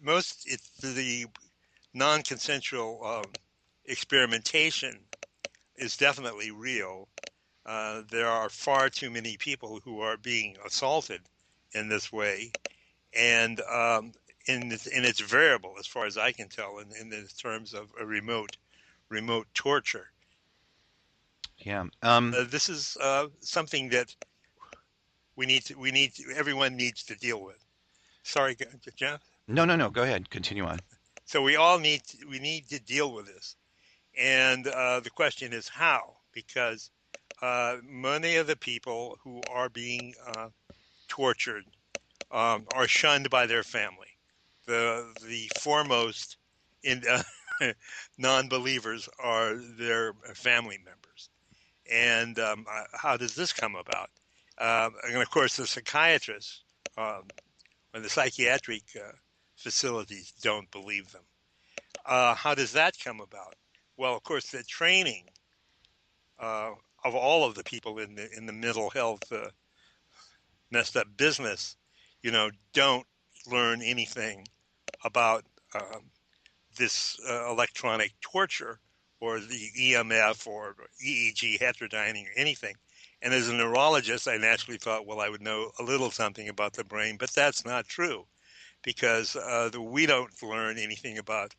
the non-consensual experimentation is definitely real. There are far too many people who are being assaulted in this way, and it's variable as far as I can tell in the terms of a remote torture. Yeah. This is something that everyone needs to deal with. Sorry, Jeff. No, no, no. Go ahead. Continue on. So we need to deal with this, and the question is how, because many of the people who are being tortured are shunned by their family. The foremost in non-believers are their family members. And how does this come about? And of course, the psychiatrists and the psychiatric facilities don't believe them. How does that come about? Well, of course, the training uh, of all of the people in the mental health messed up business, don't learn anything about this electronic torture or the EMF or EEG heterodyning or anything. And as a neurologist, I naturally thought, well, I would know a little something about the brain, but that's not true because we don't learn anything about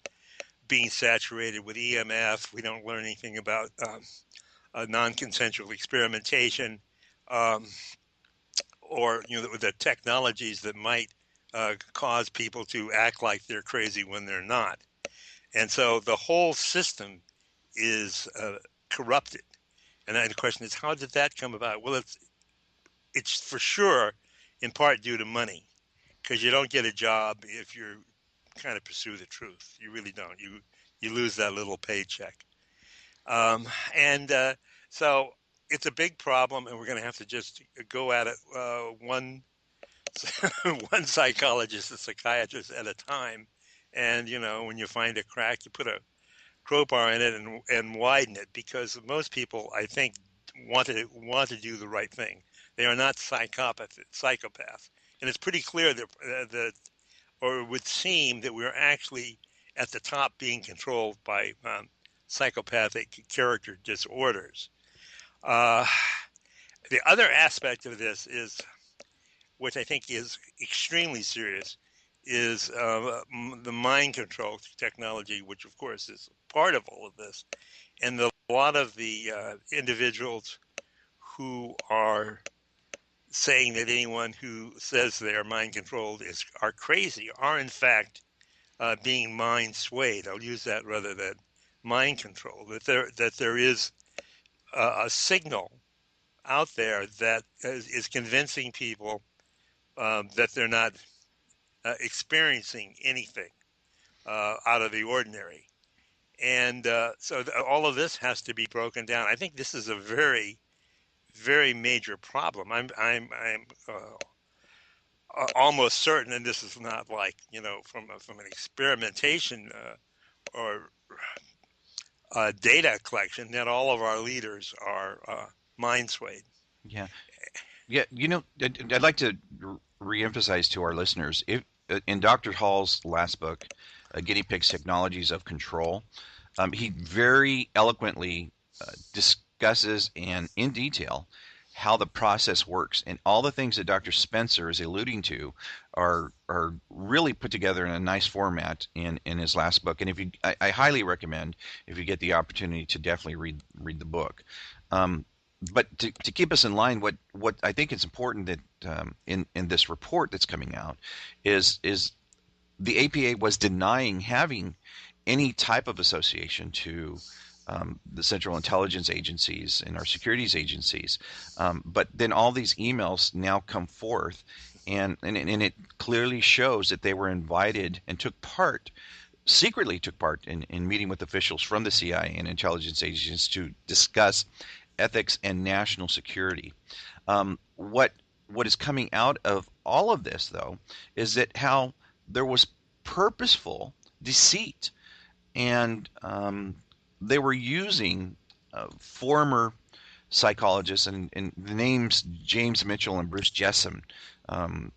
being saturated with EMF. We don't learn anything about non-consensual experimentation um, or the technologies that might cause people to act like they're crazy when they're not. And so the whole system is corrupted. And then the question is, how did that come about? Well, it's for sure in part due to money, because you don't get a job if you kind of pursue the truth. You really don't. You lose that little paycheck. And so it's a big problem, and we're going to have to just go at it one psychologist, a psychiatrist at a time. And when you find a crack, you put a crowbar in it and widen it, because most people, I think, want to do the right thing. They are not psychopaths, and it's pretty clear that or it would seem that we're actually at the top being controlled by psychopathic character disorders. Uh, the other aspect of this is, which I think is extremely serious, is the mind control technology, which of course is part of all of this. And a lot of the individuals who are saying that anyone who says they are mind controlled are crazy are in fact being mind swayed. I'll use that rather than mind control. That there is a signal out there that is convincing people that they're not experiencing anything out of the ordinary. And so all of this has to be broken down. I think this is a very, very major problem. I'm almost certain, and this is not like from an experimentation or data collection, that all of our leaders are mind swayed. Yeah. Yeah. I'd like to reemphasize to our listeners, if in Dr. Hall's last book, Guinea Pigs Technologies of Control, he very eloquently discusses and in detail how the process works, and all the things that Dr. Spencer is alluding to are really put together in a nice format in his last book. And I highly recommend, if you get the opportunity, to definitely read the book. Um, but to keep us in line, what I think is important that in this report that's coming out is the APA was denying having any type of association to the central intelligence agencies and our securities agencies. But then all these emails now come forth, and it clearly shows that they were invited and secretly took part in meeting with officials from the CIA and intelligence agencies to discuss ethics and national security. What is coming out of all of this, though, is that how there was purposeful deceit, and they were using former psychologists, and the names James Mitchell and Bruce Jessen um,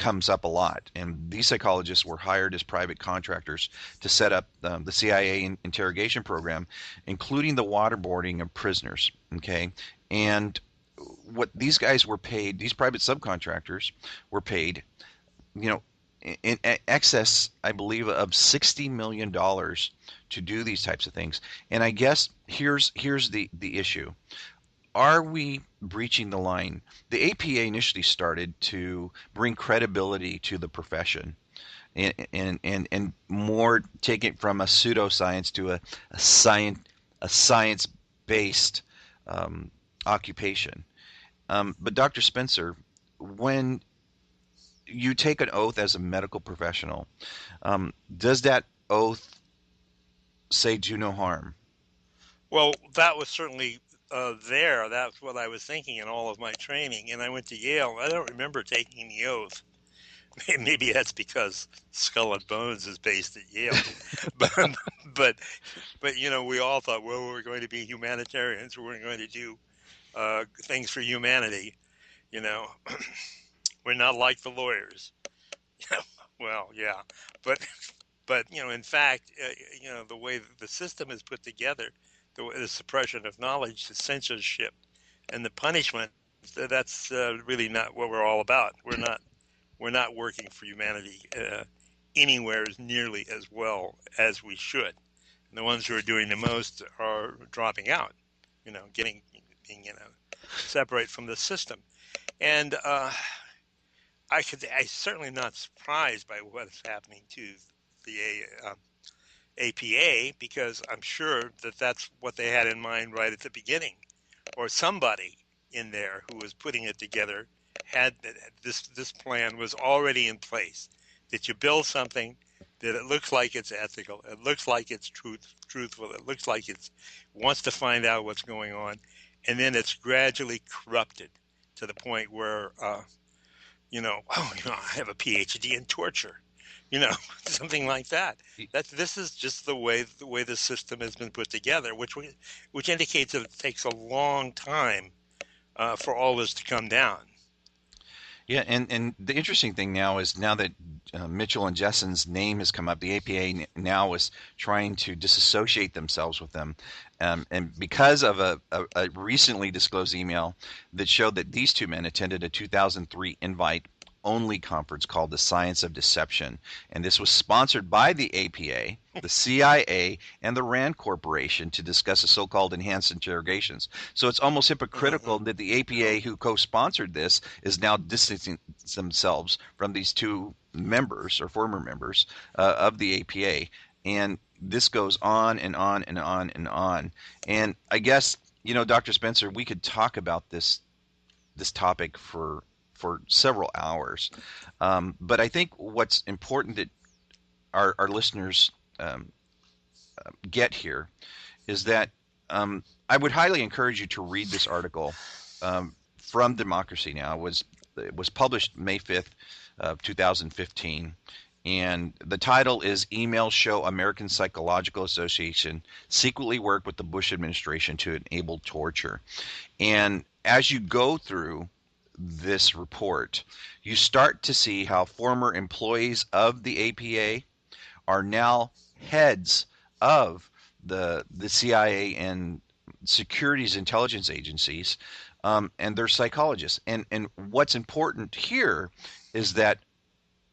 comes up a lot. And these psychologists were hired as private contractors to set up the CIA interrogation program, including the waterboarding of prisoners. Okay, and what these guys were paid, these private subcontractors were paid, you know, in excess, I believe, of $60 million to do these types of things. And I guess here's the issue: are we breaching the line? The APA initially started to bring credibility to the profession, and more take it from a pseudoscience to a science based occupation. But Dr. Spencer, when you take an oath as a medical professional, does that oath say do no harm? Well, that was certainly there. That's what I was thinking in all of my training. And I went to Yale. I don't remember taking the oath. Maybe that's because Skull and Bones is based at Yale. but, but, but we all thought, well, we're going to be humanitarians. We're going to do things for humanity. You know, we're not like the lawyers. Well, yeah, but in fact, the way the system is put together, the suppression of knowledge, the censorship, and the punishment, that's really not what we're all about. We're not working for humanity anywhere as nearly as well as we should. And the ones who are doing the most are dropping out, being separate from the system. And I certainly not surprised by what is happening to the APA, because I'm sure that that's what they had in mind right at the beginning, or somebody in there who was putting it together had this plan was already in place. That you build something that it looks like it's ethical, it looks like it's truthful, it looks like it wants to find out what's going on, and then it's gradually corrupted to the point where I have a PhD in torture, you know, something like that. This is just the way the system has been put together, which indicates that it takes a long time for all this to come down. Yeah, and the interesting thing now is, now that Mitchell and Jessen's name has come up, the APA now is trying to disassociate themselves with them, and because of a recently disclosed email that showed that these two men attended a 2003 invite-only conference called the Science of Deception, and this was sponsored by the APA, the CIA, and the RAND Corporation to discuss the so-called enhanced interrogations. So it's almost hypocritical that the APA, who co-sponsored this, is now distancing themselves from these two members or former members of the APA. And this goes on and on and on and on. And I guess, Dr. Spencer, we could talk about this topic for several hours. But I think what's important that our listeners get here is that I would highly encourage you to read this article from Democracy Now! It was published May 5th, 2015. And the title is Emails Show American Psychological Association Secretly Worked with the Bush Administration to Enable Torture. And as you go through this report, you start to see how former employees of the APA are now heads of the CIA and securities intelligence agencies, and they're psychologists. And what's important here is that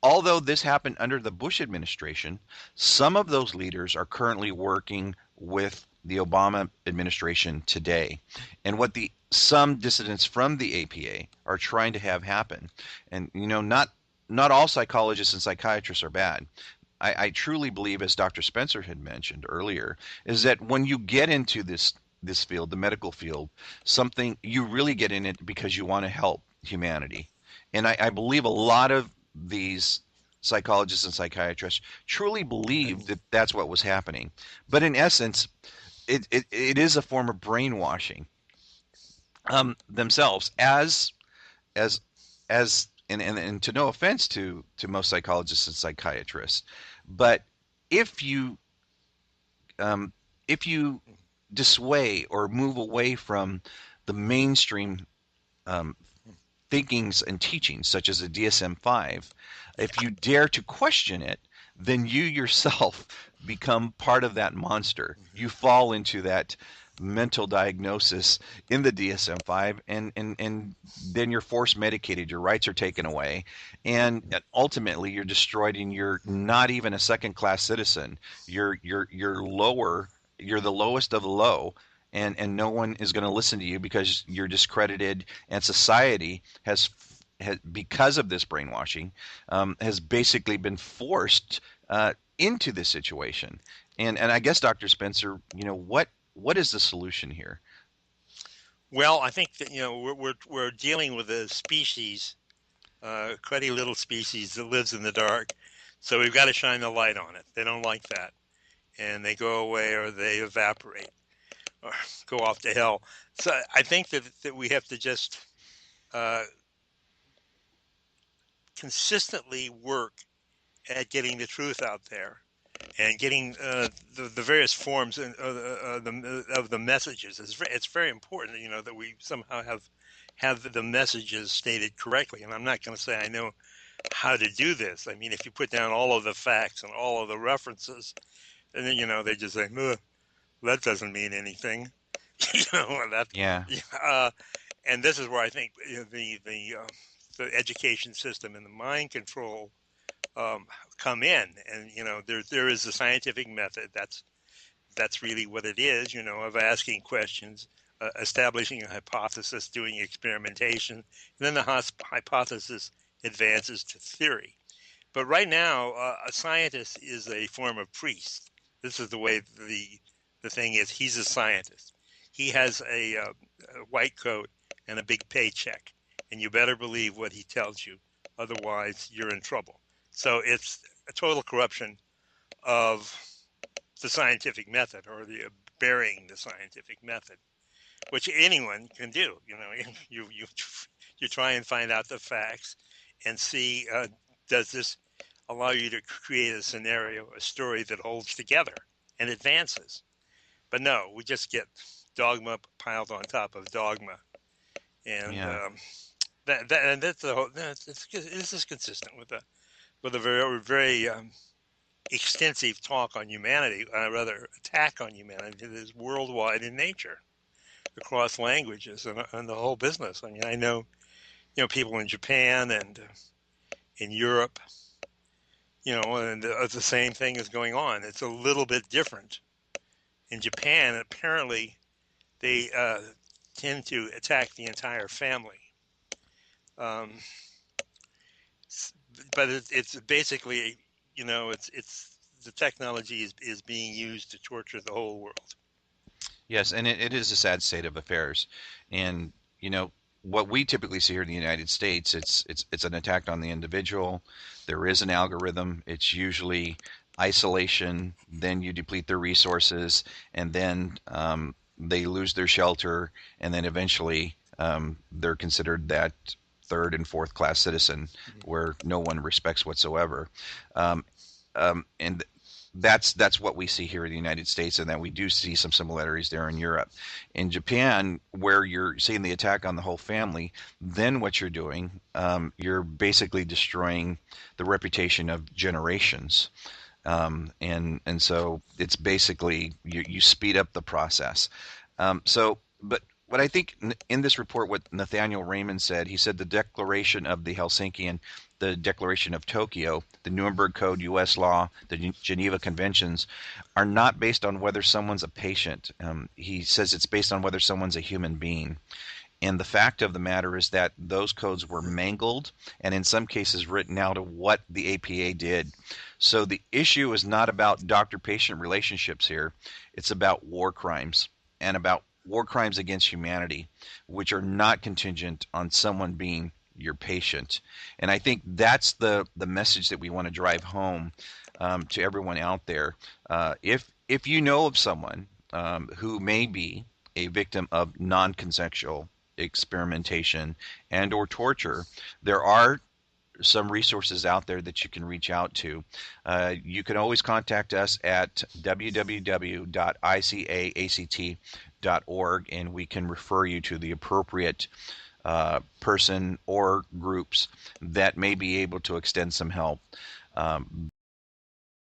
although this happened under the Bush administration, some of those leaders are currently working with the Obama administration today. And what some dissidents from the APA are trying to have happen, and not all psychologists and psychiatrists are bad. I truly believe, as Dr. Spencer had mentioned earlier, is that when you get into this field, the medical field, you really get in it because you want to help humanity. And I believe a lot of these psychologists and psychiatrists truly believe that that's what was happening. But in essence, it is a form of brainwashing themselves as and to no offense to most psychologists and psychiatrists, but if you dissuade or move away from the mainstream thinkings and teachings, such as the DSM-5, if you dare to question it, then you yourself become part of that monster. You fall into that mental diagnosis in the DSM-5, and then you're force medicated. Your rights are taken away, and ultimately you're destroyed, and you're not even a second-class citizen. You're lower. You're the lowest of the low, and no one is going to listen to you because you're discredited, and society has because of this brainwashing, has basically been forced into this situation. And I guess, Dr. Spencer, what is the solution here? Well, I think that we're dealing with a species, cruddy little species that lives in the dark. So we've got to shine the light on it. They don't like that, and they go away or they evaporate or go off to hell. So I think that we have to just uh, consistently work at getting the truth out there and getting the various forms of the messages. It's very important, that we somehow have the messages stated correctly. And I'm not going to say I know how to do this. I mean, if you put down all of the facts and all of the references, and then they just say, that doesn't mean anything. That. Yeah. And this is where I think the education system and the mind control come in, and there is a scientific method. That's really what it is, of asking questions, establishing a hypothesis, doing experimentation, and then the hypothesis advances to theory. But right now, a scientist is a form of priest. This is the way the thing is. He's a scientist. He has a white coat and a big paycheck, and you better believe what he tells you. Otherwise, you're in trouble. So it's a total corruption of the scientific method, or the burying the scientific method, which anyone can do. You try and find out the facts and see, does this allow you to create a scenario, a story that holds together and advances. But no, we just get dogma piled on top of dogma, and Yeah. that's the whole. This is consistent with a very very extensive talk on humanity, rather attack on humanity that is worldwide in nature, across languages and the whole business. I mean, I know people in Japan and in Europe, and the same thing is going on. It's a little bit different in Japan. Apparently, they tend to attack the entire family. Um, but it's basically, it's the technology is being used to torture the whole world. Yes, and it is a sad state of affairs. And what we typically see here in the United States, it's an attack on the individual. There is an algorithm. It's usually isolation. Then you deplete their resources, and then they lose their shelter, and then eventually they're considered that third and fourth class citizen where no one respects whatsoever. Um, and that's what we see here in the United States, and that we do see some similarities there in Europe. In Japan, where you're seeing the attack on the whole family, then what you're doing, you're basically destroying the reputation of generations. And so it's basically you speed up the process. But what I think in this report, what Nathaniel Raymond said, he said the Declaration of the Helsinki, the Declaration of Tokyo, the Nuremberg Code, U.S. law, the Geneva Conventions are not based on whether someone's a patient. He says it's based on whether someone's a human being. And the fact of the matter is that those codes were mangled and in some cases written out of what the APA did. So the issue is not about doctor-patient relationships here. It's about war crimes and about war crimes against humanity, which are not contingent on someone being your patient. And I think that's the message that we want to drive home to everyone out there. If you know of someone who may be a victim of non-consensual experimentation and or torture, there are some resources out there that you can reach out to. You can always contact us at www.icaact.org, and we can refer you to the appropriate person or groups that may be able to extend some help.